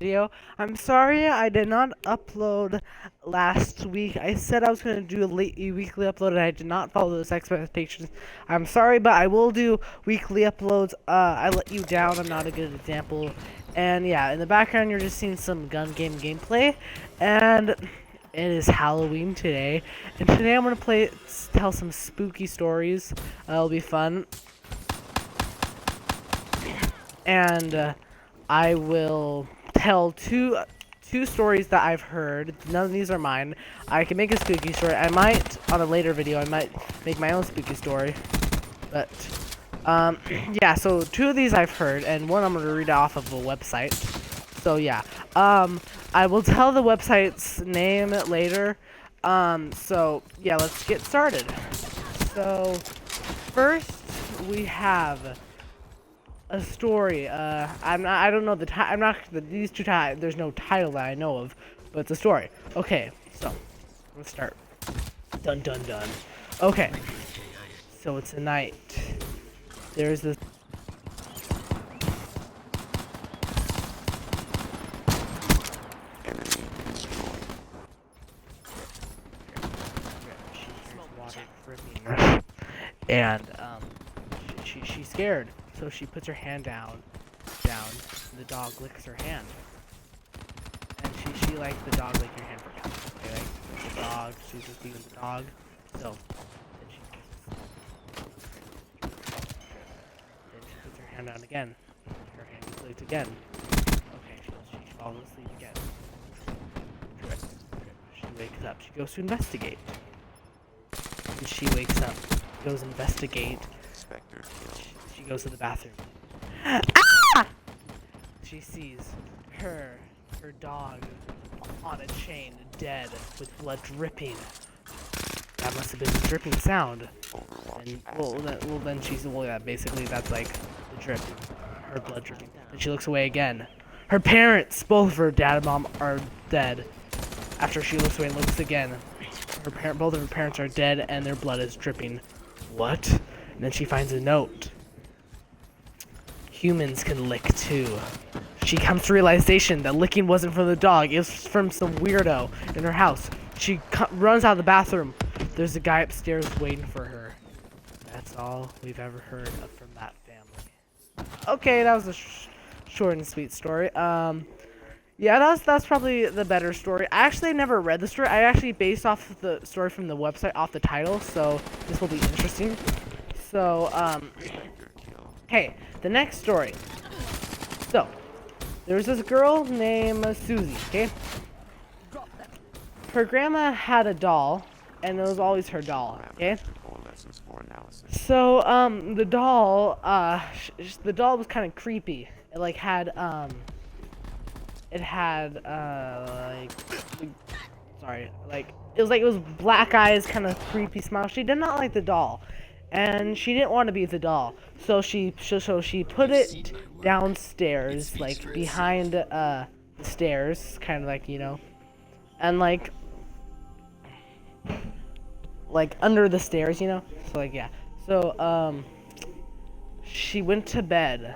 Video. I'm sorry I did not upload last week. I said I was going to do a weekly upload and I did not follow those expectations. I'm sorry, but I will do weekly uploads. I let you down. I'm not a good example. And yeah, in the background you're just seeing some gun game gameplay. And it is Halloween today. And today I'm going to tell some spooky stories. It'll be fun. And I will tell two stories that I've heard. None of these are mine. I can make a spooky story. I might, on a later video, I might make my own spooky story. But, yeah, so two of these I've heard, and one I'm going to read off of a website. So, yeah. I will tell the website's name later. So, yeah, let's get started. So, first, we have a story. I don't know these two there's no title that I know of, but it's a story. Okay, so let's start. Dun dun dun. Okay, so it's a night. There's this. And she's scared. So she puts her hand down, and the dog licks her hand. And she likes the dog lick your hand for comfort. Okay, like the dog, she's just being the dog. So then she puts her hand down again. Her hand is licked again. Okay, she's falling asleep again. She wakes up. She goes to investigate. And she wakes up, goes to investigate. She goes to the bathroom. Ah! She sees her dog on a chain, dead, with blood dripping. That must have been the dripping sound. And then she's basically that's like the drip, her blood dripping. And she looks away again. Her parents, both of her dad and mom, are dead. After she looks away and looks again, both of her parents are dead and their blood is dripping. What? And then she finds a note. Humans can lick too. She comes to realization that licking wasn't from the dog, it was from some weirdo in her house. She runs out of the bathroom. There's a guy upstairs waiting for her. That's all we've ever heard from that family. Okay, that was a short and sweet story. Yeah, that's probably the better story. I actually never read the story. I actually based off the story from the website off the title, so this will be interesting. So, hey, the next story. So, there's this girl named Susie, okay? Her grandma had a doll, and it was always her doll, okay? So, the doll was kind of creepy. It, like, had, it was black eyes, kind of creepy smile. She did not like the doll. And she didn't want to be the doll, so she put it downstairs, like behind the stairs, kind of like, you know, and like under the stairs, you know. So like yeah. So she went to bed.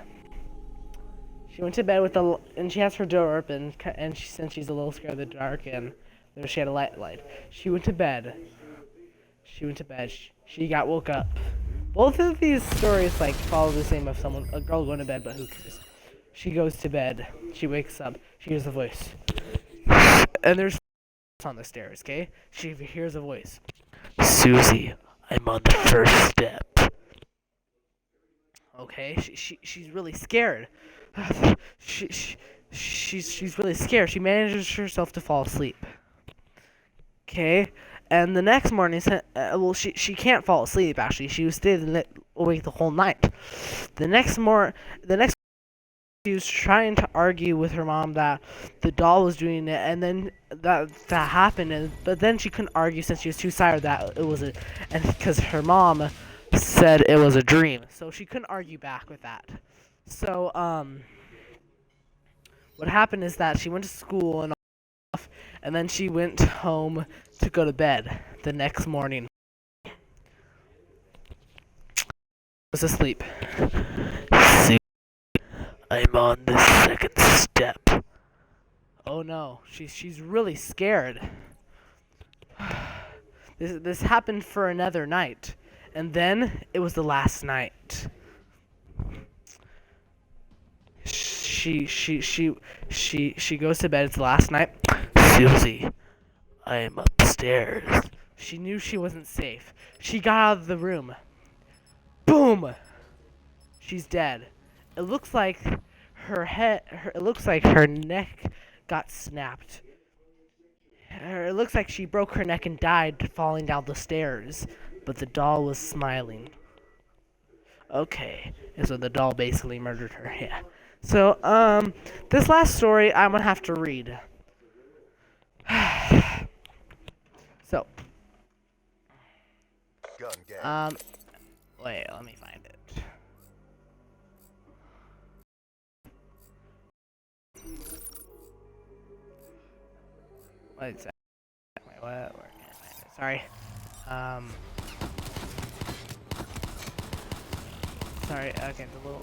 She went to bed and she has her door open, and since she's a little scared of the dark, and she had a light. She went to bed. She got woke up. Both of these stories like follow the same of a girl going to bed, but who cares? She goes to bed. She wakes up. She hears a voice, and there's on the stairs. Okay, she hears a voice. Susie, I'm on the first step. Okay, she's really scared. She's really scared. She manages herself to fall asleep. Okay. And the next morning, she can't fall asleep. Actually, she was staying awake the whole night. The next she was trying to argue with her mom that the doll was doing it, and then that happened. But then she couldn't argue since she was too tired that it was and because her mom said it was a dream, so she couldn't argue back with that. So what happened is that she went to school and then she went home to go to bed the next morning. Was asleep. I'm on the second step. Oh no, she's really scared. This happened for another night, and then it was the last night. She goes to bed. It's the last night. Susie, I am upstairs. She knew she wasn't safe. She got out of the room. Boom! She's dead. It looks like it looks like her neck got snapped. It looks like she broke her neck and died falling down the stairs. But the doll was smiling. Okay, and so the doll basically murdered her. Yeah. So, this last story I'm gonna have to read. So, wait, let me find it. Wait, what? Where can I find it? Sorry. Sorry. Okay, the little.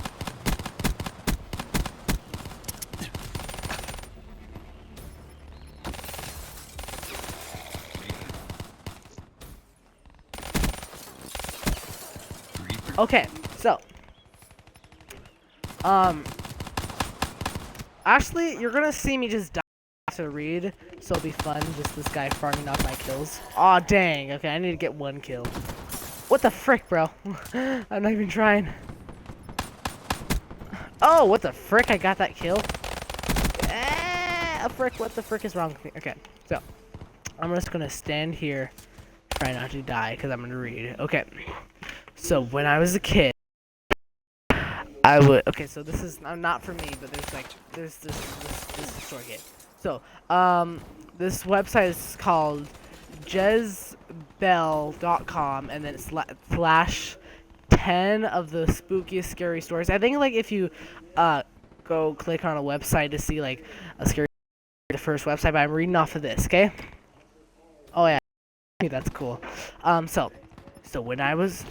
Okay, so. Actually, you're gonna see me just die to read, so it'll be fun. Just this guy farming off my kills. Aw, dang. Okay, I need to get 1 kill. What the frick, bro? I'm not even trying. Oh, what the frick? I got that kill. Frick, what the frick is wrong with me? Okay, so I'm just gonna stand here, try not to die, because I'm gonna read. Okay, so when I was a kid, I would. Okay, so this is not for me, but there's this story here. So this website is called jezbel.com, and then it's /10 of the spookiest scary stories. I think like if you go click on a website to see like a scary, the first website, but I'm reading off of this. Okay. Oh yeah, that's cool. So when I was a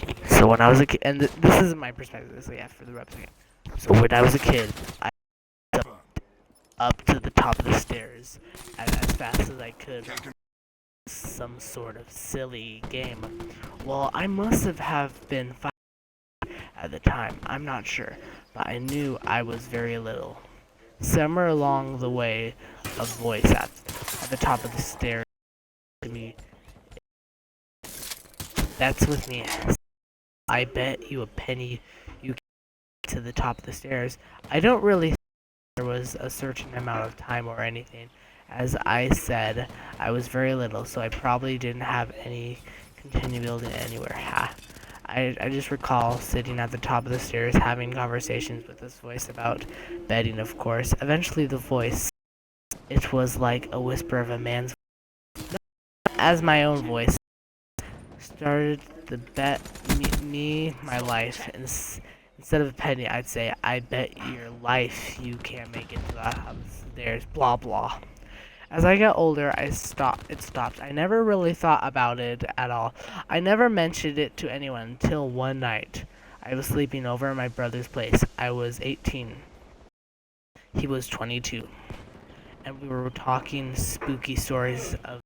kid, and this is my perspective. So yeah, for the website. So when I was a kid, I jumped up to the top of the stairs as fast as I could. Some sort of silly game. Well, I must have been 5 at the time. I'm not sure, but I knew I was very little. Somewhere along the way, a voice at the top of the stairs to me. That's with me. I bet you a penny you get to the top of the stairs. I don't really think there was a certain amount of time or anything. As I said, I was very little, so I probably didn't have any continue building anywhere. Ha. I just recall sitting at the top of the stairs having conversations with this voice about betting, of course. Eventually the voice, it was like a whisper of a man's voice, not as my own voice, started to bet me my life. Instead of a penny, I'd say, I bet your life you can't make it to the stairs, blah blah. As I got older, it stopped. I never really thought about it at all. I never mentioned it to anyone until one night. I was sleeping over at my brother's place. I was 18. He was 22. And we were talking spooky stories of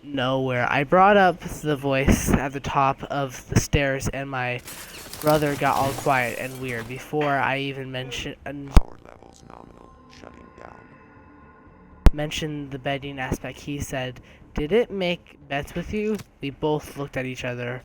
nowhere. I brought up the voice at the top of the stairs, and my brother got all quiet and weird before I even mentioned Power levels nominal. Shutting down. Mentioned the betting aspect. He said, "Did it make bets with you?" We both looked at each other.